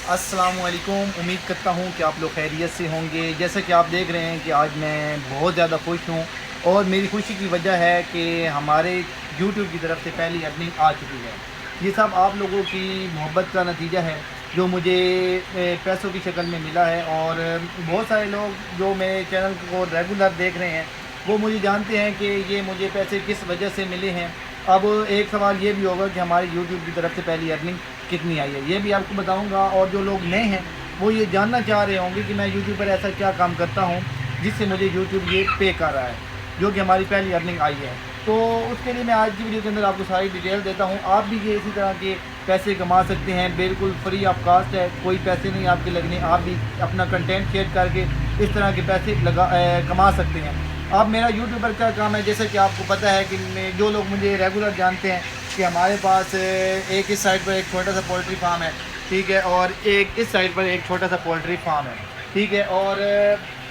अस्सलाम वालेकुम। उम्मीद करता हूँ कि आप लोग खैरियत से होंगे। जैसा कि आप देख रहे हैं कि आज मैं बहुत ज़्यादा खुश हूँ और मेरी खुशी की वजह है कि हमारे यूट्यूब की तरफ से पहली अर्निंग आ चुकी है। ये सब आप लोगों की मोहब्बत का नतीजा है जो मुझे पैसों की शक्ल में मिला है। और बहुत सारे लोग जो मेरे चैनल को रेगुलर देख रहे हैं वो मुझे जानते हैं कि ये मुझे पैसे किस वजह से मिले हैं। अब एक सवाल ये भी होगा कि हमारे यूट्यूब की तरफ से पहली अर्निंग कितनी आई है, ये भी आपको बताऊंगा। और जो लोग नए हैं वो ये जानना चाह रहे होंगे कि मैं यूट्यूब पर ऐसा क्या काम करता हूँ जिससे मुझे यूट्यूब ये पे कर रहा है, जो कि हमारी पहली अर्निंग आई है। तो उसके लिए मैं आज की वीडियो के अंदर आपको सारी डिटेल देता हूँ। आप भी ये इसी तरह के पैसे कमा सकते हैं, बिल्कुल फ्री ऑफ कास्ट है, कोई पैसे नहीं आपके लगने। आप भी अपना कंटेंट शेयर करके इस तरह के पैसे कमा सकते हैं। अब मेरा यूट्यूबर का काम है, जैसे कि आपको पता है कि जो लोग मुझे रेगुलर जानते हैं कि हमारे पास एक इस साइड पर एक छोटा सा पोल्ट्री फार्म है, ठीक है, और एक इस साइड पर एक छोटा सा पोल्ट्री फार्म है, ठीक है। और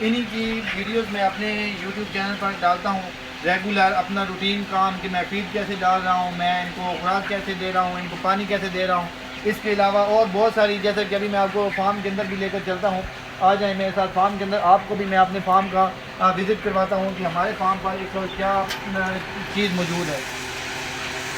इन्हीं की वीडियोस मैं अपने यूट्यूब चैनल पर डालता हूँ रेगुलर, अपना रूटीन काम कि मैं फीड कैसे डाल रहा हूँ, मैं इनको खुराक कैसे दे रहा हूँ, इनको पानी कैसे दे रहा हूँ। इसके अलावा और बहुत सारी, जैसे कि अभी मैं आपको फार्म के अंदर भी लेकर चलता हूँ। आ जाए मेरे साथ फार्म के अंदर, आपको भी मैं अपने फार्म का विज़िट करवाता हूँ कि हमारे फार्म पर इस वक्त क्या चीज़ मौजूद है।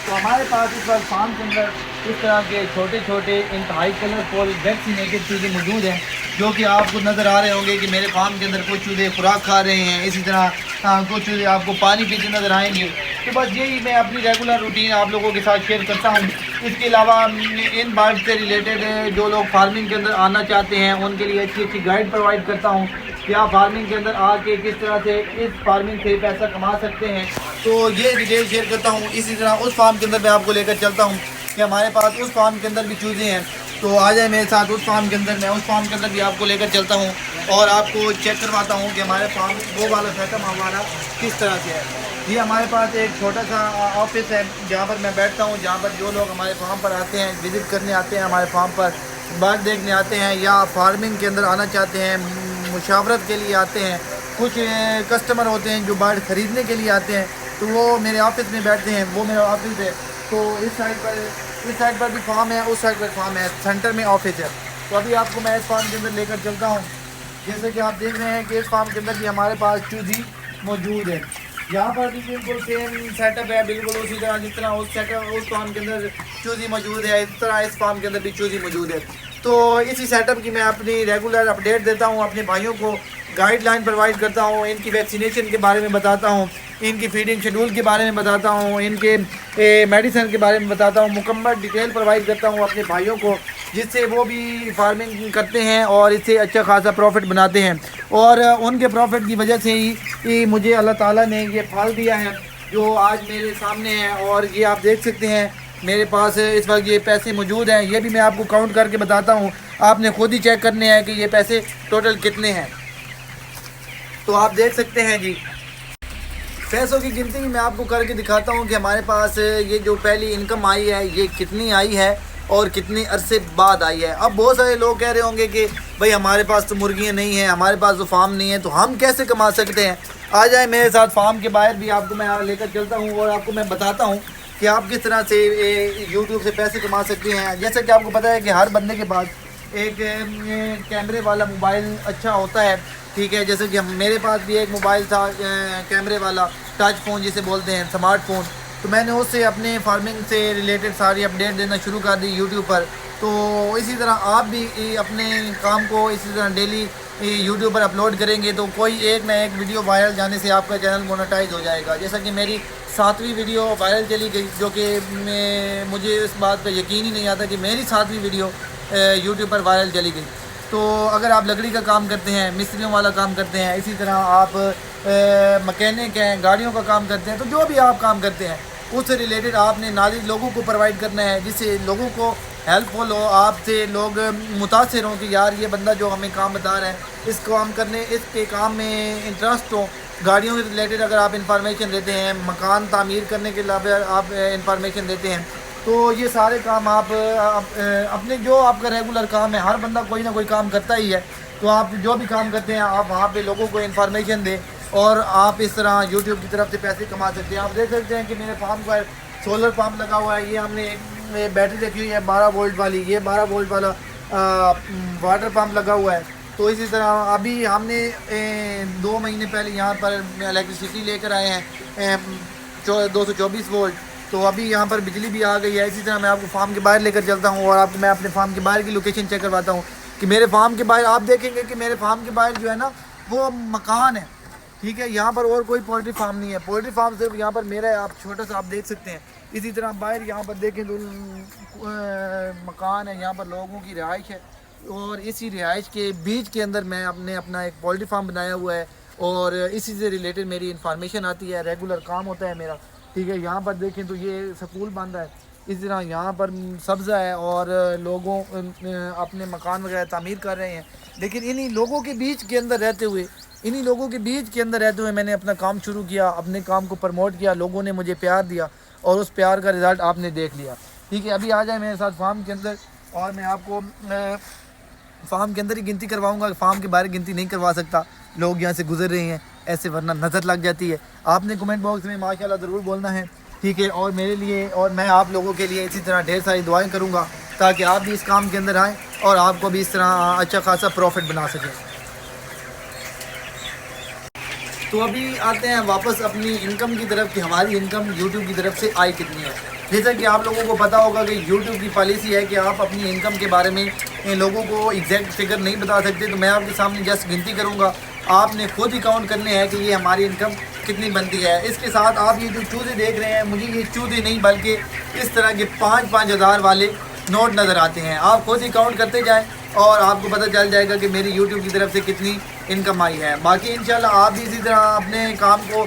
तो हमारे पास इस वक्त फार्म के अंदर इस तरह के छोटे छोटे इंतहाई कलरफुल वैक्सीनेटेड चूज़े मौजूद हैं, जो कि आपको नज़र आ रहे होंगे कि मेरे फार्म के अंदर कुछ चूज़े खुराक खा रहे हैं, इसी तरह कुछ चूज़े आपको पानी पीते नज़र आएंगे। तो बस यही मैं अपनी रेगुलर रूटीन आप लोगों के साथ शेयर करता हूँ। इसके अलावा इन बर्ड से रिलेटेड जो लोग फार्मिंग के अंदर आना चाहते हैं उनके लिए अच्छी अच्छी गाइड प्रोवाइड करता हूँ कि आप फार्मिंग के अंदर आके किस तरह से इस फार्मिंग से पैसा कमा सकते हैं। तो ये डिटेल शेयर करता हूँ। इसी तरह उस फार्म के अंदर मैं आपको लेकर चलता हूँ कि हमारे पास उस फार्म के अंदर भी चूज़े हैं। तो आ जाए मेरे साथ उस फार्म के अंदर, मैं उस फार्म के अंदर भी आपको लेकर चलता हूँ और आपको चेक करवाता हूँ कि हमारे फार्म वो वाला सेटअप हमारा किस तरह से है। ये हमारे पास एक छोटा सा ऑफिस है जहाँ पर मैं बैठता हूँ, जहाँ पर जो लोग हमारे फार्म पर आते हैं, विज़िट करने आते हैं, हमारे फार्म पर बर्ड देखने आते हैं या फार्मिंग के अंदर आना चाहते हैं, मुशावरत के लिए आते हैं, कुछ कस्टमर होते हैं जो बर्ड ख़रीदने के लिए आते हैं, तो वो मेरे ऑफिस में बैठते हैं। वो मेरा ऑफिस है। तो इस साइड पर भी फार्म है, उस साइड पर फार्म है, सेंटर में ऑफिस है। तो अभी आपको मैं इस फार्म के अंदर लेकर चलता हूँ। जैसे कि आप देख रहे हैं कि इस फार्म के अंदर भी हमारे पास चूज़ी मौजूद है। यहाँ पर भी बिल्कुल सेम सेटअप है, बिल्कुल उसी तरह जिस तरह उस फार्म के अंदर चूज़ी मौजूद है, इस तरह इस फार्म के अंदर भी चूज़ी मौजूद है। तो इसी सेटअप की मैं अपनी रेगुलर अपडेट देता हूँ, अपने भाइयों को गाइडलाइन प्रोवाइड करता हूँ, इनकी वैक्सीनेशन के बारे में बताता हूँ, इनकी फीडिंग शेड्यूल के बारे में बताता हूँ, इनके मेडिसिन के बारे में बताता हूँ, मुकम्मल डिटेल प्रोवाइड करता हूँ अपने भाइयों को, जिससे वो भी फार्मिंग करते हैं और इससे अच्छा खासा प्रॉफिट बनाते हैं। और उनके प्रॉफिट की वजह से ही मुझे अल्लाह ताला ने ये फल दिया है जो आज मेरे सामने है। और ये आप देख सकते हैं मेरे पास इस वक्त ये पैसे मौजूद हैं। ये भी मैं आपको काउंट करके बताता हूँ, आपने खुद ही चेक करने हैं कि ये पैसे टोटल कितने हैं। तो आप देख सकते हैं जी, पैसों की गिनती भी मैं आपको करके दिखाता हूँ कि हमारे पास ये जो पहली इनकम आई है ये कितनी आई है और कितने अरसे बाद आई है। अब बहुत सारे लोग कह रहे होंगे कि भाई हमारे पास तो मुर्गियाँ नहीं हैं, हमारे पास तो फार्म नहीं है, तो हम कैसे कमा सकते हैं। आ जाए मेरे साथ फार्म के बाहर भी आपको मैं लेकर चलता हूँ और आपको मैं बताता हूँ कि आप किस तरह से यूट्यूब से पैसे कमा सकते हैं। जैसे कि आपको पता है कि हर बंदे के पास एक कैमरे वाला मोबाइल अच्छा होता है, ठीक है। जैसे कि मेरे पास भी एक मोबाइल था कैमरे वाला, टच फ़ोन जिसे बोलते हैं, स्मार्टफोन। तो मैंने उससे अपने फार्मिंग से रिलेटेड सारी अपडेट देना शुरू कर दी यूट्यूब पर। तो इसी तरह आप भी अपने काम को इसी तरह डेली यूट्यूब पर अपलोड करेंगे तो कोई एक ना एक वीडियो वायरल जाने से आपका चैनल मोनेटाइज हो जाएगा। जैसा कि मेरी 7वीं वीडियो वायरल चली गई, जो कि मुझे इस बात पर यकीन ही नहीं आता कि मेरी 7वीं वीडियो यूट्यूब पर वायरल चली गई। तो अगर आप लकड़ी का काम करते हैं, मिस्त्रियों वाला काम करते हैं, इसी तरह आप मैकेनिक हैं, गाड़ियों का काम करते हैं, तो जो भी आप काम करते हैं उससे रिलेटेड आपने नॉलेज लोगों को प्रोवाइड करना है, जिससे लोगों को हेल्पफुल हो, आपसे लोग मुतासिर हों कि यार ये बंदा जो हमें काम बता रहा है इस काम करने, इसके काम में इंटरेस्ट हो। गाड़ियों के रिलेटेड अगर आप इंफॉर्मेशन देते हैं, मकान तामीर करने के लिए आप इंफॉर्मेशन देते हैं, तो ये सारे काम आप अपने जो आपका रेगुलर काम है, हर बंदा कोई ना कोई काम करता ही है, तो आप जो भी काम करते हैं आप वहाँ पे लोगों को इन्फॉर्मेशन दें और आप इस तरह यूट्यूब की तरफ से पैसे कमा सकते हैं। आप देख सकते हैं कि मेरे फार्म का सोलर पंप लगा हुआ है। ये हमने एक बैटरी रखी हुई है 12 वोल्ट वाली। ये 12 वोल्ट वाला واٹر پمپ لگا ہوا ہے. تو اسی طرح ابھی ہم نے 2 مہینے پہلے یہاں پر الیکٹریسٹی لے کر آئے ہیں 224 وولٹ. تو ابھی یہاں پر بجلی بھی آ گئی ہے. اسی طرح میں آپ کو فارم کے باہر لے کر چلتا ہوں اور میں اپنے فارم کے باہر کی لوکیشن چیک کرواتا ہوں کہ میرے فارم کے باہر آپ دیکھیں گے کہ میرے فارم کے باہر جو ہے نا وہ مکان ہے. ٹھیک ہے, یہاں پر اور کوئی پولٹری فارم نہیں ہے. پولٹری فارم صرف یہاں پر میرا ہے, آپ چھوٹا سا آپ دیکھ سکتے ہیں. اسی طرح باہر یہاں پر دیکھیں تو مکان ہے, یہاں پر لوگوں کی رہائش ہے. اور اسی رہائش کے بیچ کے اندر میں اپنا ایک پولٹری فارم بنایا ہوا ہے اور اسی سے ریلیٹڈ میری انفارمیشن آتی ہے, ریگولر کام ہوتا ہے میرا. ٹھیک ہے, یہاں پر دیکھیں تو یہ سکول بند ہے. اسی طرح یہاں پر سبزہ ہے اور لوگوں اپنے مکان وغیرہ تعمیر کر رہے ہیں. لیکن انہی لوگوں کے بیچ کے اندر رہتے ہوئے میں نے اپنا کام شروع کیا, اپنے کام کو پروموٹ کیا, لوگوں نے مجھے پیار دیا اور اس پیار کا رزلٹ آپ نے دیکھ لیا. ٹھیک ہے, ابھی آ جائیں میرے ساتھ فارم کے اندر اور میں آپ کو فارم کے اندر ہی گنتی کرواؤں گا. فارم کے باہر گنتی نہیں کروا سکتا, لوگ یہاں سے گزر رہے ہیں ایسے, ورنہ نظر لگ جاتی ہے. آپ نے کمنٹ باکس میں ماشاءاللہ ضرور بولنا ہے. ٹھیک ہے, اور میرے لیے اور میں آپ لوگوں کے لیے اسی طرح ڈھیر ساری دعائیں کروں گا تاکہ آپ بھی اس کام کے اندر آئیں اور آپ کو بھی اس طرح اچھا خاصا پروفٹ بنا سکیں. تو ابھی آتے ہیں واپس اپنی انکم کی طرف کہ ہماری انکم یوٹیوب کی طرف سے آئی کتنی ہے. جیسا کہ آپ لوگوں کو پتہ ہوگا کہ یوٹیوب کی پالیسی ہے کہ آپ اپنی انکم کے بارے میں لوگوں کو ایگزیکٹ فگر نہیں بتا سکتے. تو میں آپ کے سامنے جسٹ گنتی کروں گا, آپ نے خود ہی کاؤنٹ کرنے ہیں کہ یہ ہماری انکم کتنی بنتی ہے. اس کے ساتھ آپ یہ جو چوزے دیکھ رہے ہیں, مجھے یہ چوزے نہیں بلکہ اس طرح کے 5-5 ہزار والے نوٹ نظر آتے ہیں. آپ خود ہی کاؤنٹ کرتے جائیں اور آپ کو پتہ چل جائے گا کہ میری یوٹیوب کی طرف سے کتنی انکم آئی ہے. باقی انشاءاللہ آپ بھی اسی طرح اپنے کام کو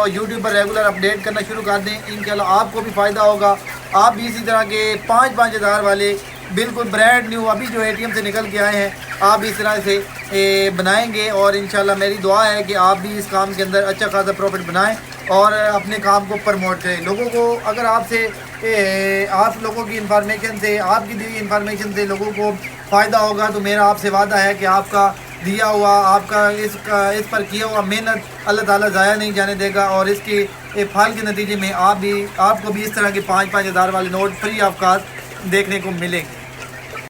یوٹیوب پر ریگولر اپڈیٹ کرنا شروع کر دیں. انشاءاللہ آپ کو بھی فائدہ ہوگا. آپ بھی اسی طرح کے 5-5 ہزار والے بالکل برانڈ نیو ابھی جو ATM سے نکل کے آئے ہیں, آپ بھی اس طرح سے بنائیں گے. اور انشاءاللہ میری دعا ہے کہ آپ بھی اس کام کے اندر اچھا خاصا پروفٹ بنائیں اور اپنے کام کو پروموٹ کریں. لوگوں کو اگر آپ لوگوں کی انفارمیشن سے, آپ کی دی انفارمیشن سے لوگوں کو فائدہ ہوگا تو میرا آپ سے وعدہ ہے کہ آپ کا دیا ہوا, آپ کا اس پر کیا ہوا محنت اللہ تعالیٰ ضائع نہیں جانے دے گا. اور اس کے پھل کے نتیجے میں آپ کو بھی اس طرح کے 5-5 ہزار والے نوٹ فری آف کاسٹ دیکھنے کو ملیں گے.